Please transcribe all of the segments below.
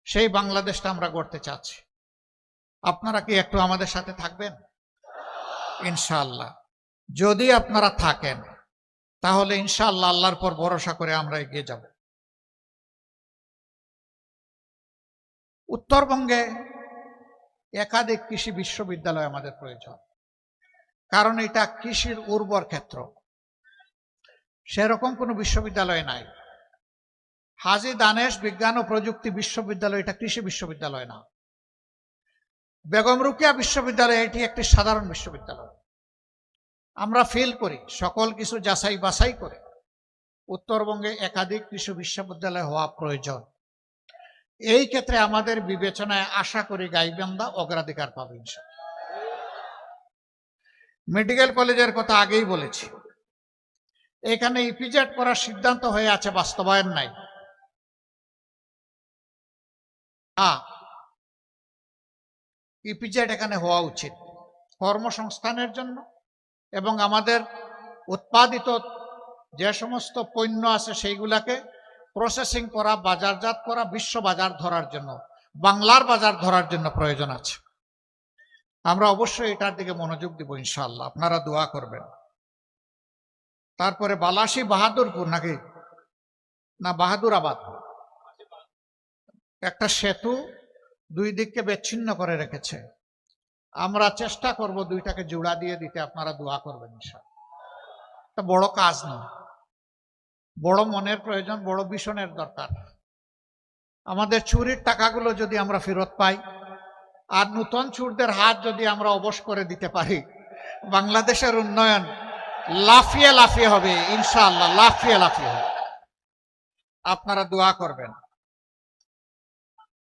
সেই বাংলাদেশটা আমরা গড়তে চাচ্ছি। আপনারা কি একটু আমাদের সাথে থাকবেন? ইনশাআল্লাহ। যদি আপনারা থাকেন তাহলে ইনশাআল্লাহ আল্লাহর পর ভরসা করে আমরা এগিয়ে যাব। উত্তরবঙ্গে একাধিক কৃষি বিশ্ববিদ্যালয় আমাদের প্রয়োজন, কারণ এটা কৃষির উর্বর ক্ষেত্র। সেরকম কোনো বিশ্ববিদ্যালয় নাই। হাজী দানেশ বিজ্ঞান ও প্রযুক্তি বিশ্ববিদ্যালয় এটা কৃষি বিশ্ববিদ্যালয় না। বেগম রোকেয়া বিশ্ববিদ্যালয় এটি একটি সাধারণ বিশ্ববিদ্যালয়। আমরা ফিল করি সকল কিছু যাচাই বাছাই করে উত্তরবঙ্গে একাধিক কৃষি বিশ্ববিদ্যালয় হওয়া প্রয়োজন। এই ক্ষেত্রে আমাদের বিবেচনায় আশা করি গাইবান্ধা অগ্রাধিকার পাবে ইনশাআল্লাহ। মেডিকেল কলেজের কথা আগেই বলেছি, এখানে ইপিজেড করার সিদ্ধান্ত হয়ে আছে, বাস্তবায়ন নাই। ইপিজেড এখানে হওয়া উচিত কর্মসংস্থানের জন্য এবং আমাদের উৎপাদিত যে সমস্ত পণ্য আছে সেইগুলাকে প্রসেসিং করা, বাজারজাত করা, বিশ্ব বাজার ধরার জন্য, বাংলার বাজার ধরার জন্য প্রয়োজন আছে। আমরা অবশ্যই এটার দিকে মনোযোগ দিব ইনশাআল্লাহ, আপনারা দোয়া করবেন। তারপরে বালাসী বাহাদুরপুর নাকি না বাহাদুরাবাদ, একটা সেতু দুই দিককে বিচ্ছিন্ন করে রেখেছে। আমরা চেষ্টা করব দুইটাকে জোড়া দিয়ে দিতে, আপনারা দোয়া করবেন ইনশাআল্লাহ। এটা বড় কাজ নয়, বড় মনের প্রয়োজন, বড় ভীষণের দরকার। আমাদের চুরির টাকাগুলো যদি আমরা ফেরত পাই আর নূতন চোরদের হাত যদি আমরা অবশ করে দিতে পারি, বাংলাদেশের উন্নয়ন লাফিয়ে লাফিয়ে হবে ইনশাআল্লাহ, লাফিয়ে লাফিয়ে হবে। আপনারা দোয়া করবেন।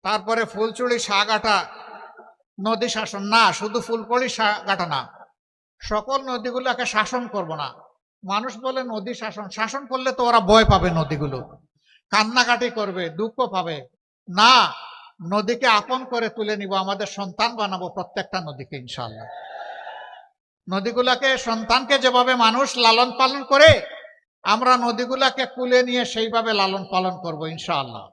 তারপরে ফুলচুড়ি সাগাটা নদী শাসন না, শুধু ফুলকড়ি সাগাটা না, সকল নদীগুলোকে শাসন করব না। মানুষ বলে নদী শাসন, শাসন করলে তো ওরা ভয় পাবে, নদীগুলো কান্নাকাটি করবে, দুঃখ পাবে। না, নদীকে আপন করে তুলে নিব, আমাদের সন্তান বানাবো প্রত্যেকটা নদীকে ইনশাআল্লাহ। নদীগুলাকে, সন্তানকে যেভাবে মানুষ লালন পালন করে, আমরা নদীগুলাকে কুলে নিয়ে সেইভাবে লালন পালন করব ইনশাআল্লাহ।